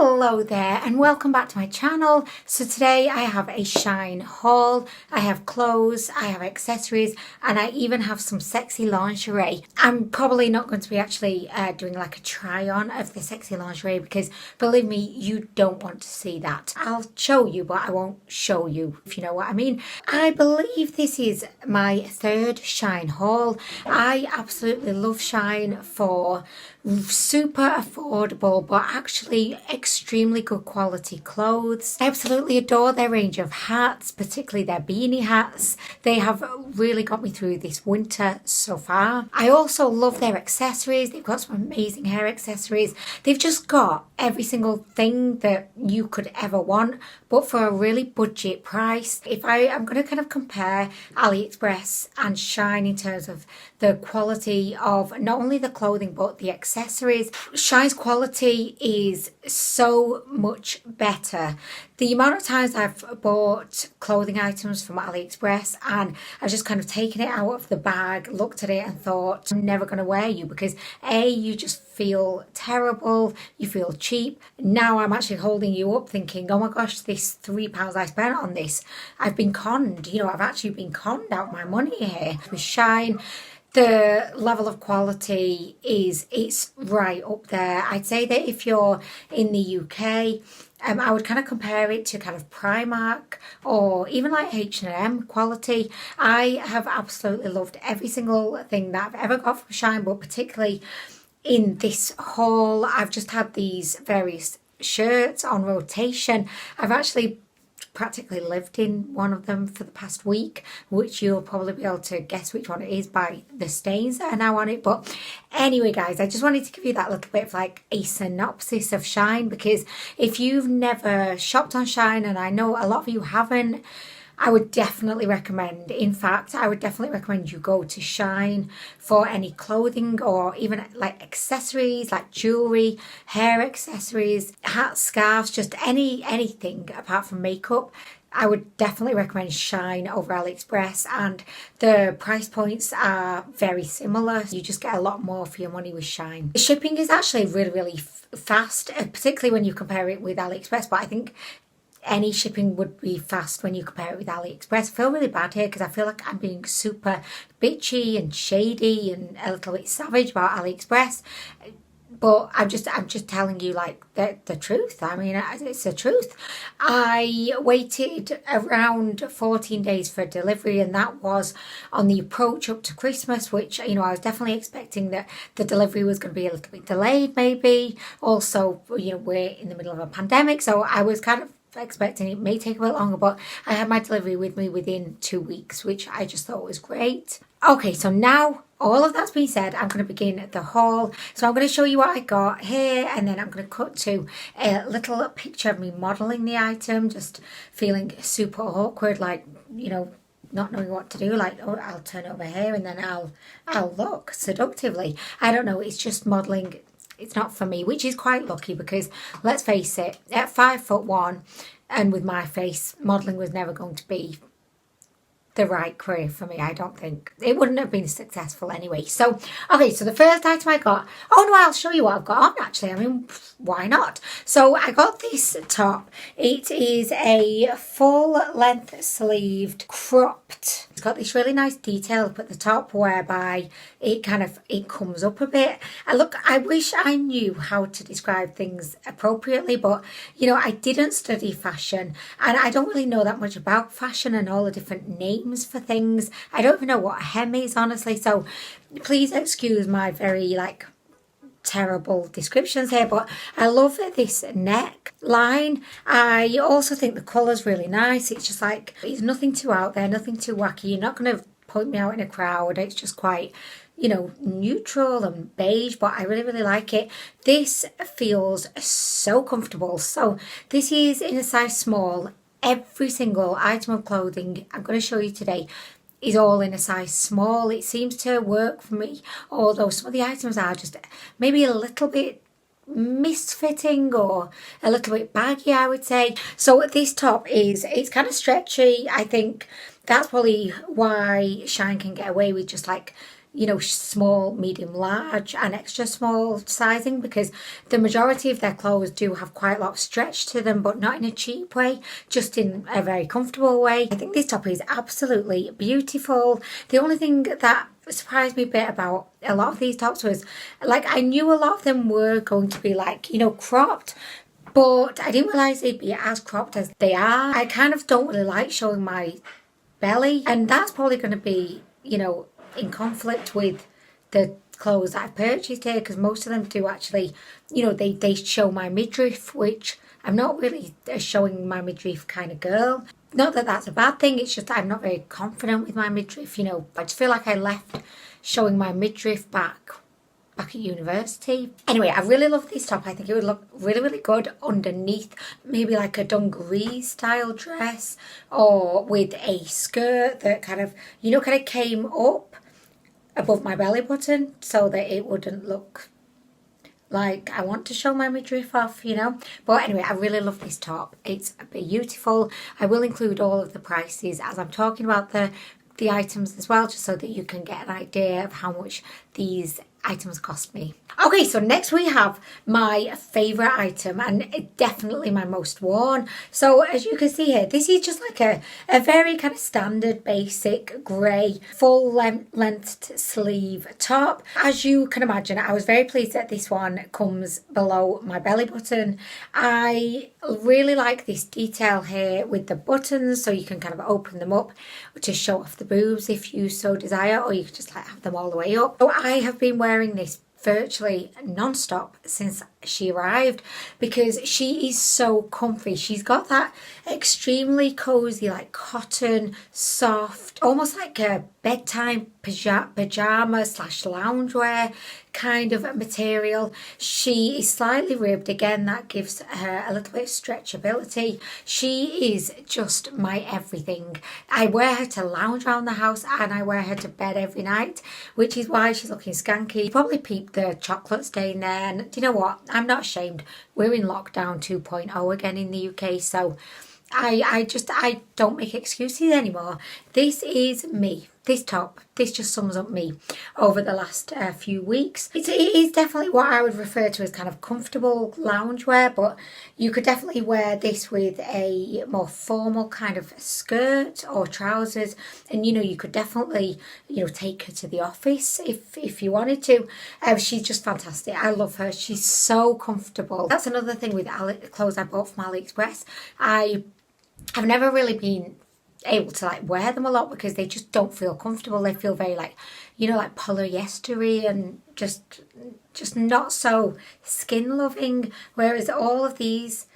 Hello there and welcome back to my channel. So today I have a SHEIN haul. I have clothes, I have accessories, and I even have some sexy lingerie. I'm probably not going to be actually doing like a try on of the sexy lingerie because believe me, you don't want to see that. I'll show you but I won't show you, if you know what I mean. I believe this is my third SHEIN haul. I absolutely love SHEIN for super affordable but actually extremely good quality clothes. I absolutely adore their range of hats, particularly their beanie hats. They have really got me through this winter so far. I also love their accessories. They've got some amazing hair accessories. They've just got every single thing that you could ever want, but for a really budget price. If I'm going to kind of compare AliExpress and SHEIN in terms of the quality of not only the clothing but the accessories, SHEIN's quality is so much better. The amount of times I've bought clothing items from AliExpress and I've just kind of taken it out of the bag, looked at it and thought, I'm never going to wear you because A, you just feel terrible, you feel cheap. Now I'm actually holding you up thinking, oh my gosh, this £3 I spent on this, I've been conned. You know, I've actually been conned out my money here. With SHEIN, the level of quality it's right up there. I'd say that if you're in the UK, I would kind of compare it to kind of Primark or even like H&M quality. I have absolutely loved every single thing that I've ever got from SHEIN, but particularly in this haul, I've just had these various shirts on rotation. I've actually practically lived in one of them for the past week, which you'll probably be able to guess which one it is by the stains that are now on it. But anyway guys, I just wanted to give you that little bit of like a synopsis of SHEIN, because if you've never shopped on SHEIN, and I know a lot of you haven't, I would definitely recommend, in fact, I would definitely recommend you go to SHEIN for any clothing or even like accessories, like jewellery, hair accessories, hats, scarves, just anything apart from makeup. I would definitely recommend SHEIN over AliExpress, and the price points are very similar. You just get a lot more for your money with SHEIN. The shipping is actually really fast, particularly when you compare it with AliExpress, but I think any shipping would be fast when you compare it with AliExpress. I feel really bad here because I feel like I'm being super bitchy and shady and a little bit savage about AliExpress. But I'm just telling you like the truth. I mean, it's the truth. I waited around 14 days for delivery, and that was on the approach up to Christmas, which, you know, I was definitely expecting that the delivery was going to be a little bit delayed maybe. Also, you know, we're in the middle of a pandemic, so I was kind of expecting it may take a bit longer, but I had my delivery with me within 2 weeks, which I just thought was great. Okay, so now all of that's been said, I'm going to begin the haul. So I'm going to show you what I got here, and then I'm going to cut to a little picture of me modelling the item, just feeling super awkward, like, you know, not knowing what to do, like, oh, I'll turn it over here and then I'll look seductively. I don't know, it's just modelling. It's not for me, which is quite lucky because let's face it, at 5'1" and with my face, modelling was never going to be the right career for me. I don't think it wouldn't have been successful anyway. So okay, so the first item I got, oh no, I'll show you what I've got on actually. I mean, why not? So I got this top. It is a full length sleeved cropped. It's got this really nice detail up at the top whereby it comes up a bit. And look, I wish I knew how to describe things appropriately, but you know, I didn't study fashion and I don't really know that much about fashion and all the different names for things. I don't even know what a hem is, honestly, so please excuse my very like terrible descriptions here, but I love this neck line. I also think the colour's really nice. It's just like, it's nothing too out there, nothing too wacky. You're not going to point me out in a crowd. It's just quite, you know, neutral and beige, but I really like it. This feels so comfortable. So this is in a size small. Every single item of clothing I'm going to show you today is all in a size small. It seems to work for me, although some of the items are just maybe a little bit misfitting or a little bit baggy, I would say. So this top it's kind of stretchy. I think that's probably why SHEIN can get away with just like you know, small, medium, large and extra small sizing, because the majority of their clothes do have quite a lot of stretch to them, but not in a cheap way, just in a very comfortable way. I think this top is absolutely beautiful. The only thing that surprised me a bit about a lot of these tops was, like, I knew a lot of them were going to be like, you know, cropped, but I didn't realise they'd be as cropped as they are. I kind of don't really like showing my belly, and that's probably going to be, you know, in conflict with the clothes that I've purchased here, because most of them do actually, you know, they show my midriff, which I'm not really a showing my midriff kind of girl. Not that that's a bad thing, it's just I'm not very confident with my midriff, you know. I just feel like I left showing my midriff back at university. Anyway, I really love this top. I think it would look really good underneath maybe like a dungaree style dress, or with a skirt that kind of, you know, kind of came up above my belly button so that it wouldn't look like I want to show my midriff off, you know. But anyway, I really love this top. It's beautiful. I will include all of the prices as I'm talking about the items as well, just so that you can get an idea of how much these items cost me. Okay, so next we have my favourite item, and definitely my most worn. So as you can see here, this is just like a very kind of standard basic grey full length sleeve top. As you can imagine, I was very pleased that this one comes below my belly button. I really like this detail here with the buttons, so you can kind of open them up to show off the boobs if you so desire, or you can just like have them all the way up. So I have been wearing this virtually non-stop since she arrived, because she is so comfy. She's got that extremely cozy, like cotton, soft, almost like a bedtime pajama slash loungewear kind of material. She is slightly ribbed, again that gives her a little bit of stretchability. She is just my everything. I wear her to lounge around the house, and I wear her to bed every night, which is why she's looking skanky. You probably peeped the chocolate stain there, and do you know what, I'm not ashamed. We're in lockdown 2.0 again in the UK, so I don't make excuses anymore. This is me. This top, this just sums up me over the last few weeks. It is definitely what I would refer to as kind of comfortable loungewear, but you could definitely wear this with a more formal kind of skirt or trousers, and you know, you could definitely, you know, take her to the office if you wanted to. She's just fantastic. I love her. She's so comfortable. That's another thing with clothes I bought from AliExpress. I've never really been able to like wear them a lot because they just don't feel comfortable. They feel very like, you know, like polyestery and just not so skin loving, whereas all of these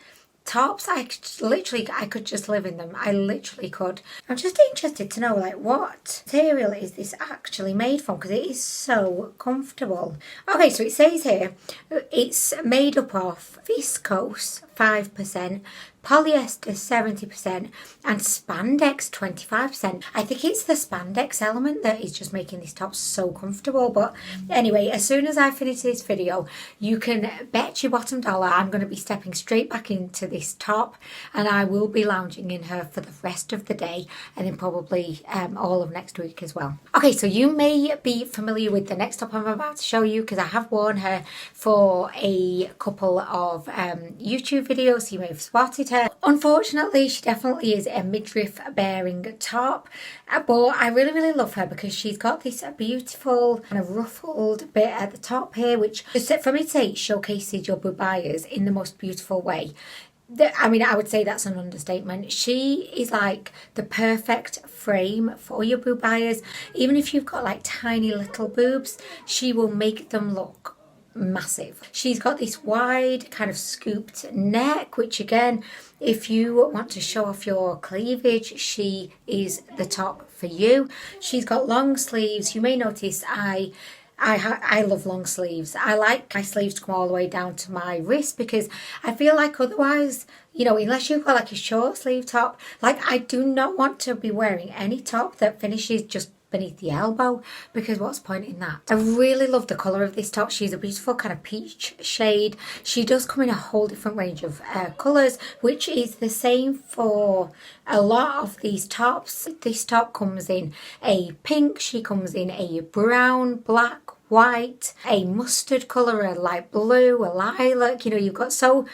tops, I could just live in them. I literally could. I'm just interested to know like what material is this actually made from, because it is so comfortable. Okay, so it says here it's made up of viscose 5%, polyester 70%, and spandex 25%. I think it's the spandex element that is just making this top so comfortable. But anyway, as soon as I finish this video, you can bet your bottom dollar I'm going to be stepping straight back into this top, and I will be lounging in her for the rest of the day, and then probably all of next week as well. Okay, so you may be familiar with the next top I'm about to show you, because I have worn her for a couple of YouTube videos, so you may have spotted her. Unfortunately, she definitely is a midriff bearing top, but I really love her because she's got this beautiful kind of ruffled bit at the top here, which just for me to say showcases your boobias in the most beautiful way. I mean, I would say that's an understatement. She is like the perfect frame for your boobias. Even if you've got like tiny little boobs, she will make them look massive. She's got this wide kind of scooped neck, which again, if you want to show off your cleavage, she is the top for you. She's got long sleeves. You may notice I love long sleeves. I like my sleeves to come all the way down to my wrist, because I feel like otherwise, you know, unless you've got like a short sleeve top, like I do not want to be wearing any top that finishes just beneath the elbow, because what's the point in that? I really love the colour of this top. She's a beautiful kind of peach shade. She does come in a whole different range of colours, which is the same for a lot of these tops. This top comes in a pink, she comes in a brown, black, white, a mustard colour, a light blue, a lilac. You know, you've got so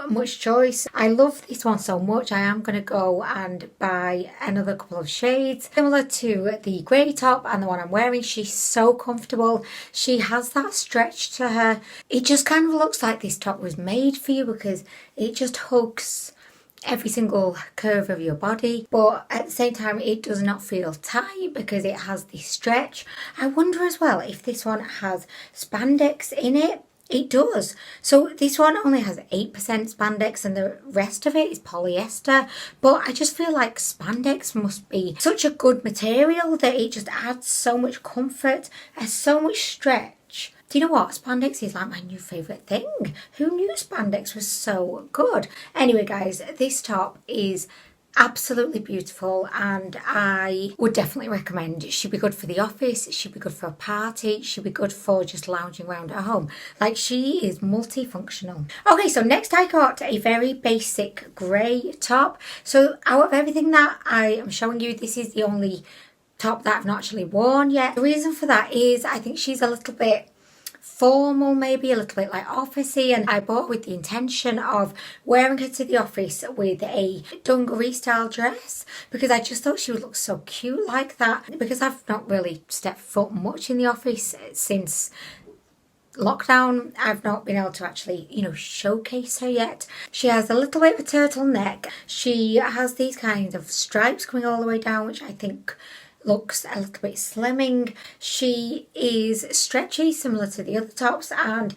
much choice. I love this one so much. I am going to go and buy another couple of shades similar to the grey top and the one I'm wearing. She's so comfortable. She has that stretch to her. It just kind of looks like this top was made for you, because it just hugs every single curve of your body, but at the same time it does not feel tight because it has this stretch. I wonder as well if this one has spandex in it. It does. So this one only has 8% spandex and the rest of it is polyester, but I just feel like spandex must be such a good material that it just adds so much comfort and so much stretch. Do you know what? Spandex is like my new favourite thing. Who knew spandex was so good? Anyway, guys, this top is absolutely beautiful and I would definitely recommend. It should be good for the office, it should be good for a party, it should be good for just lounging around at home. Like, she is multifunctional. Okay, so next I got a very basic grey top. So out of everything that I am showing you, this is the only top that I've not actually worn yet. The reason for that is I think she's a little bit formal, maybe a little bit like officey, and I bought with the intention of wearing her to the office with a dungaree style dress, because I just thought she would look so cute like that, because I've not really stepped foot much in the office since lockdown. I've not been able to actually, you know, showcase her yet. She has a little bit of a turtleneck. She has these kinds of stripes coming all the way down, which I think looks a little bit slimming. She is stretchy, similar to the other tops, and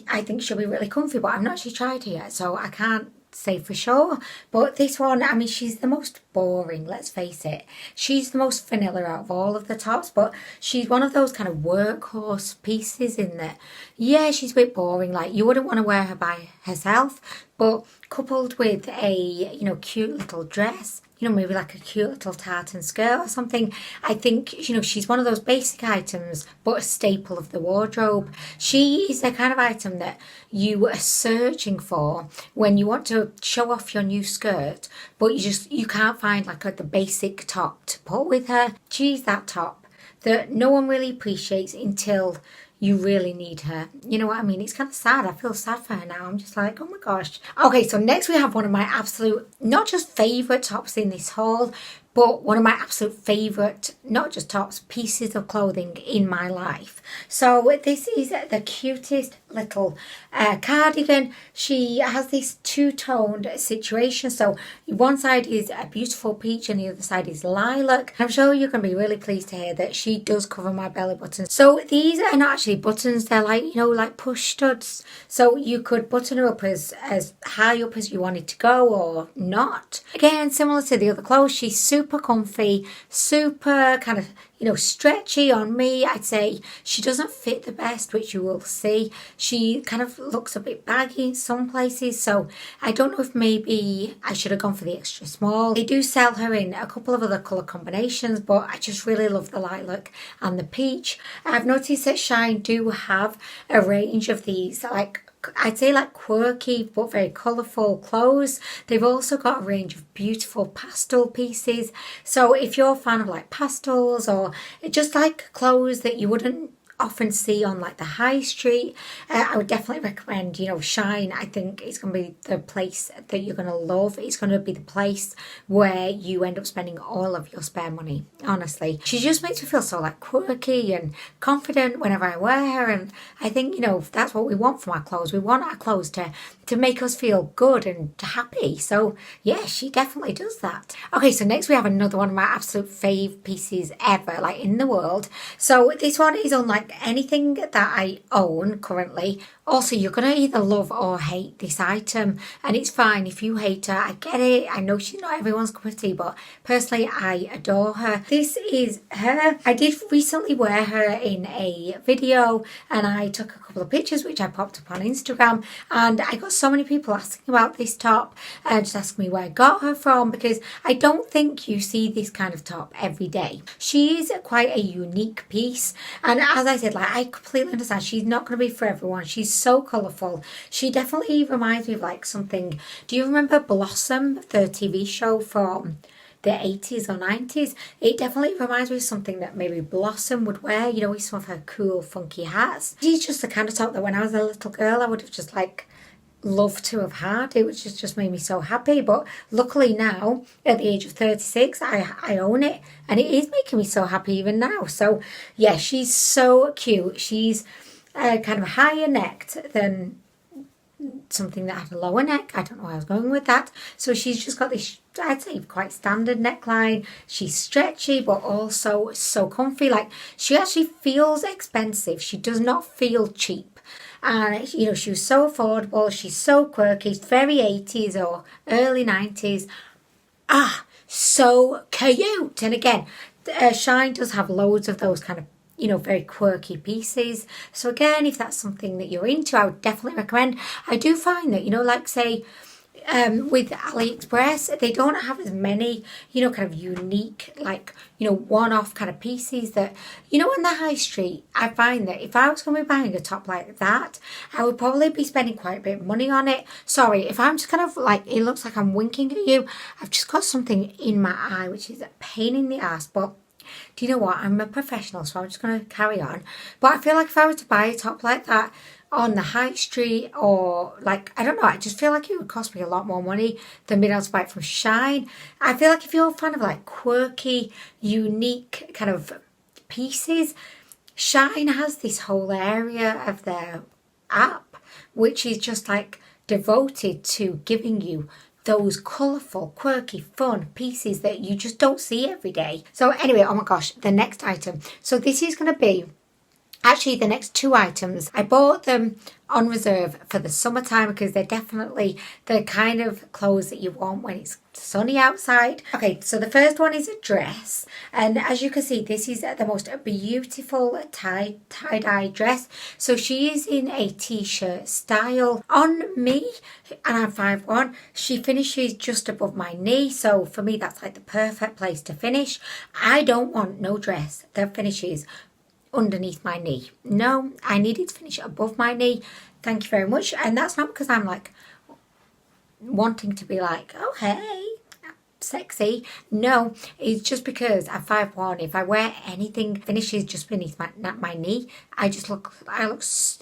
I think she'll be really comfy, but I've not actually tried her yet, so I can't say for sure. But this one, I mean, she's the most boring, let's face it. She's the most vanilla out of all of the tops, but she's one of those kind of workhorse pieces in that, yeah, she's a bit boring. Like, you wouldn't want to wear her by herself, but coupled with a, you know, cute little dress, you know, maybe like a cute little tartan skirt or something, I think, you know, she's one of those basic items, but a staple of the wardrobe. She is the kind of item that you are searching for when you want to show off your new skirt, but you can't find like the basic top to put with her. She's that top that no one really appreciates until you really need her. You know what I mean? It's kind of sad. I feel sad for her now. I'm just like, oh my gosh. Okay, so next we have one of my absolute, not just favourite tops in this haul, but one of my absolute favourite, not just tops, pieces of clothing in my life. So this is the cutest little cardigan. She has this two-toned situation. So one side is a beautiful peach and the other side is lilac. I'm sure you're going to be really pleased to hear that she does cover my belly button. So these are not actually buttons. They're like, you know, like push studs. So you could button her up as high up as you wanted to go or not. Again, similar to the other clothes, she's super comfy, super kind of, you know, stretchy on me. I'd say she doesn't fit the best, which you will see. She kind of looks a bit baggy in some places, so I don't know if maybe I should have gone for the extra small. They do sell her in a couple of other colour combinations, but I just really love the lilac and the peach. I've noticed that SHEIN do have a range of these, like, I'd say like quirky but very colourful clothes. They've also got a range of beautiful pastel pieces. So if you're a fan of like pastels or just like clothes that you wouldn't often see on like the high street, I would definitely recommend, you know, SHEIN. I think it's going to be the place that you're going to love. It's going to be the place where you end up spending all of your spare money, honestly. She just makes me feel so like quirky and confident whenever I wear her, and I think, you know, that's what we want from our clothes. We want our clothes to make us feel good and happy. So yeah, she definitely does that. Okay, so next we have another one of my absolute fave pieces ever, like in the world. So this one is on like anything that I own currently. Also, you're going to either love or hate this item, and it's fine if you hate her. I get it. I know she's not everyone's cup of tea, but personally, I adore her. This is her. I did recently wear her in a video, and I took a couple of pictures, which I popped up on Instagram, and I got so many people asking about this top, just asking me where I got her from, because I don't think you see this kind of top every day. She is quite a unique piece, and as I said, like, I completely understand she's not going to be for everyone. She's so colourful. She definitely reminds me of like something. Do you remember Blossom, the TV show from the 80s or 90s? It definitely reminds me of something that maybe Blossom would wear, you know, with some of her cool funky hats. She's just the kind of top that when I was a little girl I would have just like loved to have had. It was just made me so happy. But luckily now at the age of 36 I own it, and it is making me so happy even now. So yeah, she's so cute. She's kind of higher necked than something that had a lower neck. I don't know where I was going with that. So she's just got this, I'd say, quite standard neckline. She's stretchy but also so comfy. Like, she actually feels expensive. She does not feel cheap. And you know, she was so affordable. She's so quirky. Very 80s or early 90s. So cute. And again, SHEIN does have loads of those kind of, you know, very quirky pieces. So again, if that's something that you're into, I would definitely recommend. I do find that, you know, like say with AliExpress, they don't have as many, you know, kind of unique, like, you know, one-off kind of pieces that, you know, on the high street. I find that if I was going to be buying a top like that, I would probably be spending quite a bit of money on it. Sorry, if I'm just kind of like, it looks like I'm winking at you, I've just got something in my eye, which is a pain in the ass, but do you know what? I'm a professional, so I'm just going to carry on. But I feel like if I were to buy a top like that on the high street, or like, I don't know, I just feel like it would cost me a lot more money than being able to buy it from SHEIN. I feel like if you're a fan of like quirky, unique kind of pieces, SHEIN has this whole area of their app which is just like devoted to giving you those colourful, quirky, fun pieces that you just don't see every day. So anyway, oh my gosh, the next item. So this is going to be actually the next two items. I bought them on reserve for the summertime because they're definitely the kind of clothes that you want when it's sunny outside. Okay, so the first one is a dress, and as you can see, this is the most beautiful tie-dye dress. So she is in a t-shirt style. On me, and I'm 5'1", she finishes just above my knee, so for me that's like the perfect place to finish. I don't want no dress that finishes underneath my knee. No, I need it to finish above my knee. Thank you very much. And that's not because I'm like wanting to be like, oh hey, sexy. No, it's just because I'm 5'1". If I wear anything finishes just beneath my knee, I look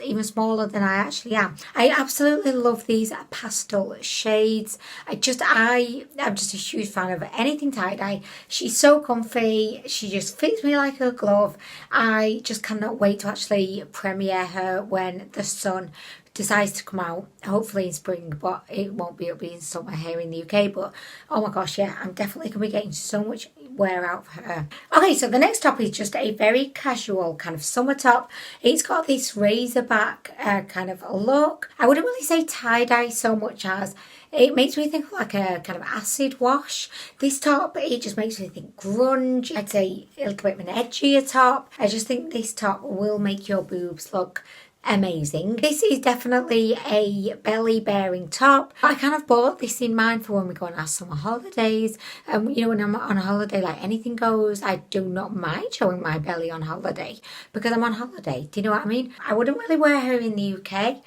even smaller than I actually am. I absolutely love these pastel shades. I'm just a huge fan of anything tie-dye. She's so comfy. She just fits me like a glove. I just cannot wait to actually premiere her when the sun decides to come out, hopefully in spring, but it won't be, it'll be in summer here in the UK. But oh my gosh, yeah, I'm definitely going to be getting so much wear out for her. Okay, so the next top is just a very casual kind of summer top. It's got this razorback kind of look. I wouldn't really say tie-dye so much as it makes me think like a kind of acid wash. This top, it just makes me think grunge. I'd say a little bit of an edgier top. I just think this top will make your boobs look amazing. This is definitely a belly bearing top. I kind of bought this in mind for when we go on our summer holidays. You know, when I'm on a holiday, like anything goes. I do not mind showing my belly on holiday because I'm on holiday. Do you know what I mean? I wouldn't really wear her in the UK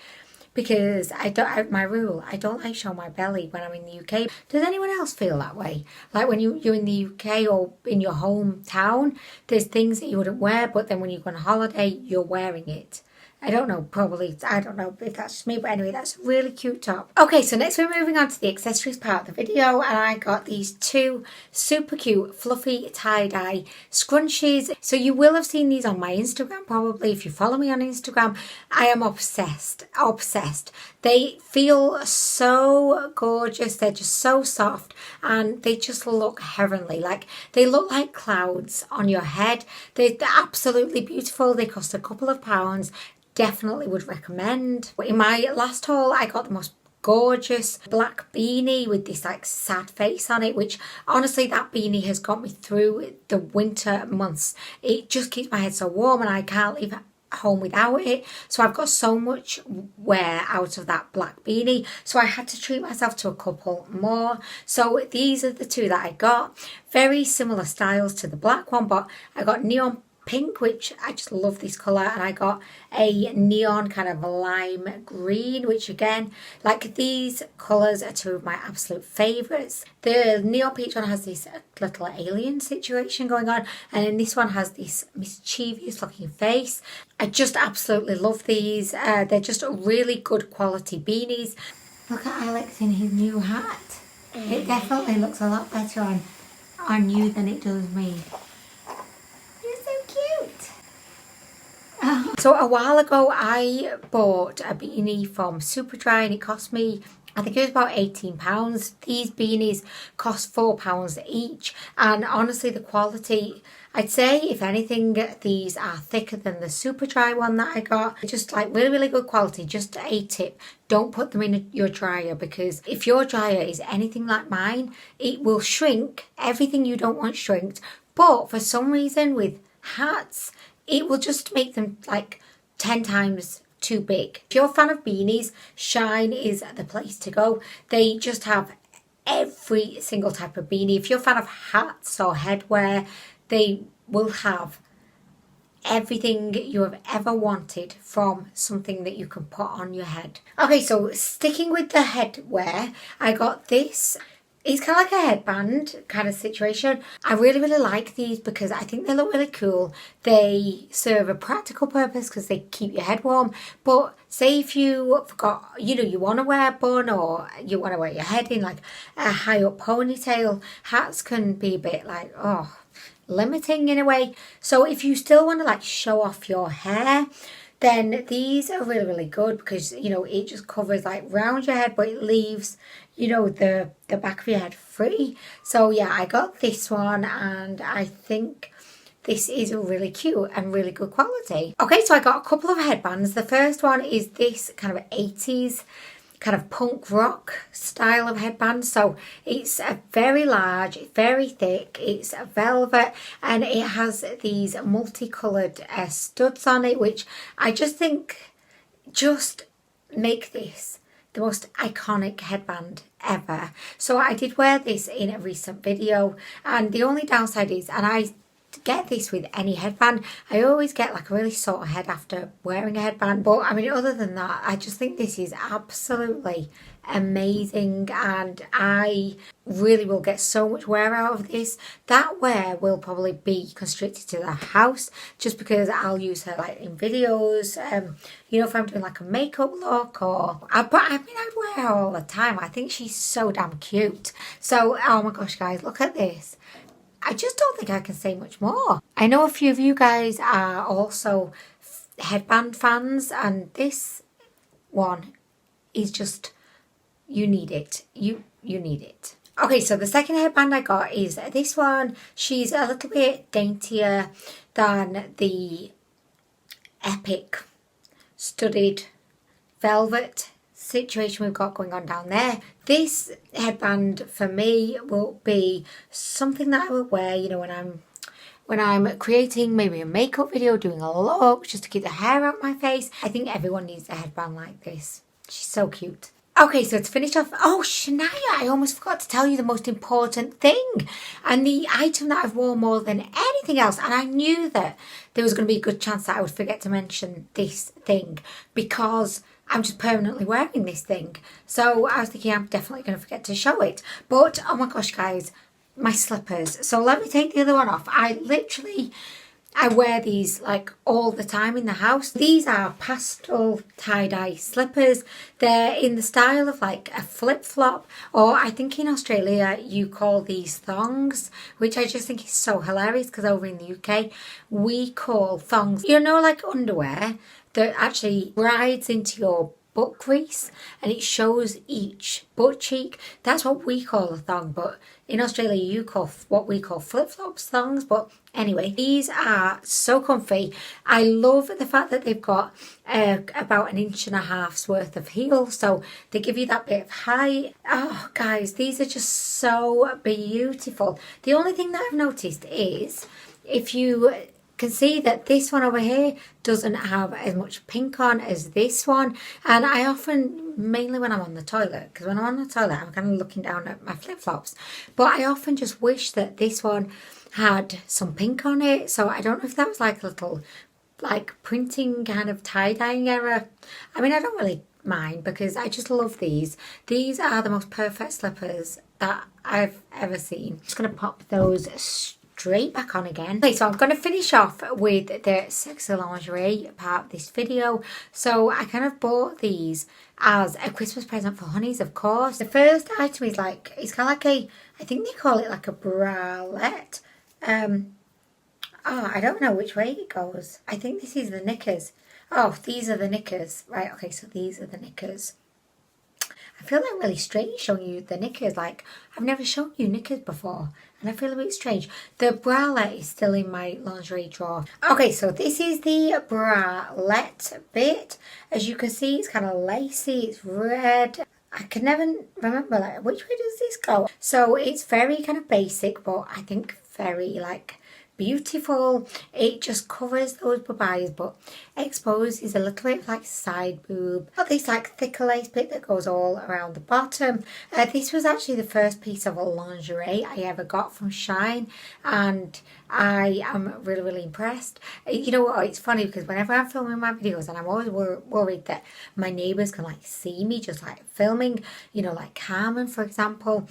because my rule, I don't like showing my belly when I'm in the UK. Does anyone else feel that way? Like when you're in the UK or in your hometown, there's things that you wouldn't wear, but then when you go on holiday, you're wearing it. I don't know, probably, I don't know if that's just me, but anyway, that's a really cute top. Okay, so next we're moving on to the accessories part of the video, and I got these two super cute fluffy tie-dye scrunchies. So you will have seen these on my Instagram probably. If you follow me on Instagram, I am obsessed. They feel so gorgeous. They're just so soft and they just look heavenly. Like, they look like clouds on your head. They're absolutely beautiful. They cost a couple of pounds. Definitely would recommend. In my last haul, I got the most gorgeous black beanie with this like sad face on it, which honestly, that beanie has got me through the winter months. It just keeps my head so warm and I can't leave home without it. So I've got so much wear out of that black beanie, so I had to treat myself to a couple more. So these are the two that I got. Very similar styles to the black one, but I got neon pink, which I just love this colour, and I got a neon kind of lime green, which again, like, these colours are two of my absolute favourites. The neon peach one has this little alien situation going on, and then this one has this mischievous looking face. I just absolutely love these. They're just really good quality beanies. Look at Alex in his new hat. It definitely looks a lot better on you than it does me. So a while ago I bought a beanie from Superdry and it cost me, I think it was about £18. These beanies cost £4 each, and honestly the quality, I'd say if anything these are thicker than the Superdry one that I got. Just like really good quality. Just a tip, don't put them in your dryer, because if your dryer is anything like mine, it will shrink everything you don't want shrinked. But for some reason with hats, it will just make them like 10 times too big. If you're a fan of beanies, SHEIN is the place to go. They just have every single type of beanie. If you're a fan of hats or headwear, they will have everything you have ever wanted from something that you can put on your head. Okay, so sticking with the headwear, I got this. It's kind of like a headband kind of situation. I really like these because I think they look really cool. They serve a practical purpose because they keep your head warm. But say if you forgot, you want to wear a bun or you want to wear your head in like a high up ponytail, hats can be a bit like, limiting in a way. So if you still want to like show off your hair, then these are really good because, it just covers like round your head, but it leaves, the back of your head free. So yeah, I got this one and I think this is really cute and really good quality. Okay, so I got a couple of headbands. The first one is this kind of 80s kind of punk rock style of headband. So it's a very large, very thick, it's a velvet, and it has these multicoloured studs on it, which I just think just make this the most iconic headband ever. So I did wear this in a recent video, and the only downside is, and I get this with any headband, I always get like a really sore head after wearing a headband. But I mean, other than that, I just think this is absolutely amazing, and I really will get so much wear out of this. That wear will probably be constricted to the house just because I'll use her like in videos, if I'm doing like a makeup look, or I'd wear her all the time. I think she's so damn cute. So oh my gosh guys, look at this. I just don't think I can say much more. I know a few of you guys are also headband fans, and this one is just, you need it. You need it. Okay, so the second headband I got is this one. She's a little bit daintier than the epic studded velvet situation we've got going on down there. This headband for me will be something that I will wear, when I'm creating maybe a makeup video, doing a look, just to keep the hair out my face. I think everyone needs a headband like this. She's so cute. Okay, so to finish off, Shania, I almost forgot to tell you the most important thing, and the item that I've worn more than anything else, and I knew that there was going to be a good chance that I would forget to mention this thing because I'm just permanently wearing this thing. So I was thinking I'm definitely going to forget to show it. But oh my gosh guys, my slippers. So let me take the other one off. I literally I wear these like all the time in the house. These are pastel tie-dye slippers. They're in the style of like a flip-flop, or I think in Australia you call these thongs, which I just think is so hilarious because over in the UK we call thongs, you know, like underwear that actually rides into your butt crease and it shows each butt cheek. That's what we call a thong, but in Australia you call what we call flip-flops thongs. But anyway, these are so comfy. I love the fact that they've got about 1.5 inches worth of heel, so they give you that bit of height. Oh guys, these are just so beautiful. The only thing that I've noticed is if you can see that this one over here doesn't have as much pink on as this one, and I often, mainly when I'm on the toilet, because when I'm on the toilet I'm kind of looking down at my flip-flops, but I often just wish that this one had some pink on it. So I don't know if that was like a little like printing kind of tie-dyeing error. I mean, I don't really mind because I just love these. These are the most perfect slippers that I've ever seen. Just going to pop those straight back on again. Okay, so I'm going to finish off with the sexy lingerie part of this video. So I kind of bought these as a Christmas present for honeys, of course. The first item is like, it's kind of like a, I think they call it like a bralette. Oh, I don't know which way it goes. I think this is the knickers. Oh, these are the knickers. Right, okay, so these are the knickers. I feel like really strange showing you the knickers. Like, I've never shown you knickers before, and I feel a bit strange. The bralette is still in my lingerie drawer. Okay, so this is the bralette bit. As you can see, it's kind of lacy, it's red. I can never remember, like, which way does this go? So it's very kind of basic, but I think very, like, beautiful. It just covers those boobies but exposes a little bit like side boob. Got this like thicker lace bit that goes all around the bottom. This was actually the first piece of lingerie I ever got from SHEIN, and I am really impressed. You know what, it's funny because whenever I'm filming my videos, and I'm always worried that my neighbours can like see me just like filming, you know, like Carmen for example.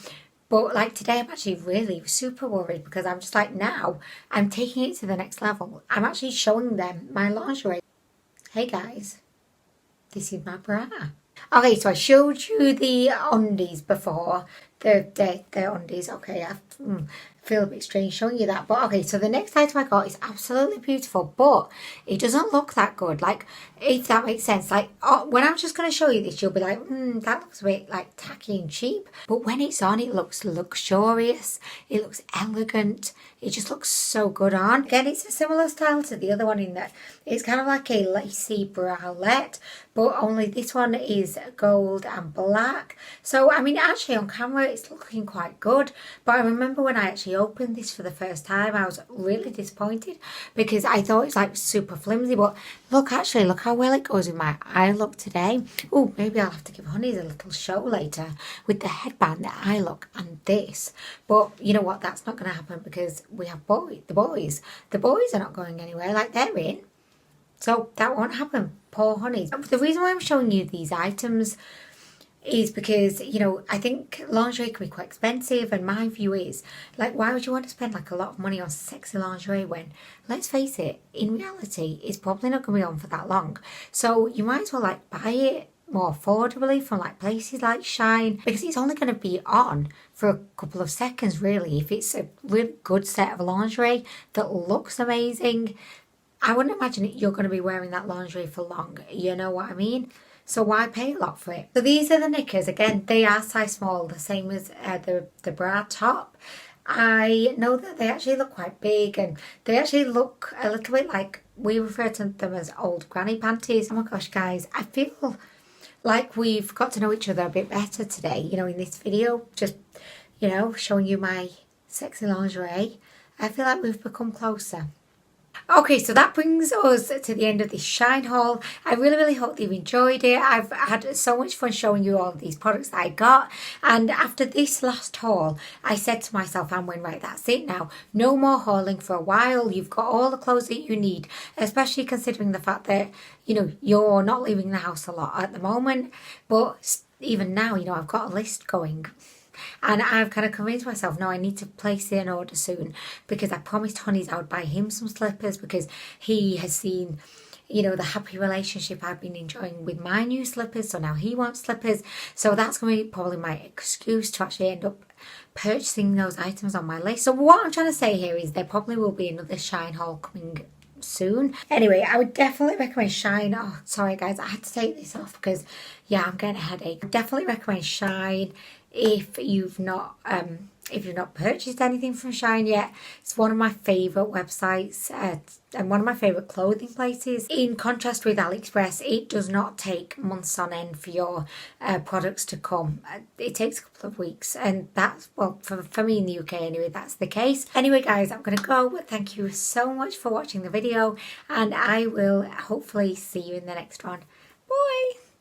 But like today I'm actually really super worried because I'm just like, now I'm taking it to the next level. I'm actually showing them my lingerie. Hey guys, this is my bra. Okay, so I showed you the undies before. The undies, okay, I feel a bit strange showing you that. But okay, so the next item I got is absolutely beautiful, but it doesn't look that good. Like, if that makes sense. Like, when I'm just going to show you this, you'll be like, that looks a bit like tacky and cheap. But when it's on, it looks luxurious. It looks elegant. It just looks so good on. Again, it's a similar style to the other one in that it's kind of like a lacy bralette, but only this one is gold and black. So, I mean, actually on camera it's looking quite good, but I remember when I actually opened this for the first time, I was really disappointed because I thought it was like super flimsy. But look, actually, look how well it goes with my eye look today. Oh, maybe I'll have to give honeys a little show later with the headband, the eye look, and this. But you know what, that's not going to happen because we have the boys are not going anywhere. Like, they're in. So that won't happen. Poor honeys. The reason why I'm showing you these items is because, you know, I think lingerie can be quite expensive, and my view is, like, why would you want to spend like a lot of money on sexy lingerie when, let's face it, in reality it's probably not going to be on for that long. So you might as well like buy it more affordably from like places like SHEIN, because it's only going to be on for a couple of seconds really. If it's a really good set of lingerie that looks amazing, I wouldn't imagine you're going to be wearing that lingerie for long, you know what I mean? So why pay a lot for it? So these are the knickers. Again, they are size small, the same as the bra top. I know that they actually look quite big, and they actually look a little bit like, we refer to them as old granny panties. Oh my gosh, guys, I feel like we've got to know each other a bit better today, you know, in this video. Just, you know, showing you my sexy lingerie. I feel like we've become closer. Okay, so that brings us to the end of this SHEIN haul. I really hope you've enjoyed it. I've had so much fun showing you all of these products that I got. And after this last haul, I said to myself, Anwen, right, that's it now. No more hauling for a while. You've got all the clothes that you need, especially considering the fact that, you know, you're not leaving the house a lot at the moment. But even now, you know, I've got a list going. And I've kind of convinced myself, no, I need to place an order soon, because I promised Honeys I would buy him some slippers, because he has seen, you know, the happy relationship I've been enjoying with my new slippers. So now he wants slippers. So that's going to be probably my excuse to actually end up purchasing those items on my list. So what I'm trying to say here is there probably will be another SHEIN haul coming soon. Anyway, I would definitely recommend SHEIN. Oh, sorry guys, I had to take this off because, yeah, I'm getting a headache. Definitely recommend SHEIN if you've not purchased anything from SHEIN yet. It's one of my favourite websites and one of my favourite clothing places. In contrast with AliExpress, it does not take months on end for your products to come. It takes a couple of weeks, and that's, well, for me in the UK anyway, that's the case. Anyway guys, I'm going to go. Thank you so much for watching the video, and I will hopefully see you in the next one. Bye!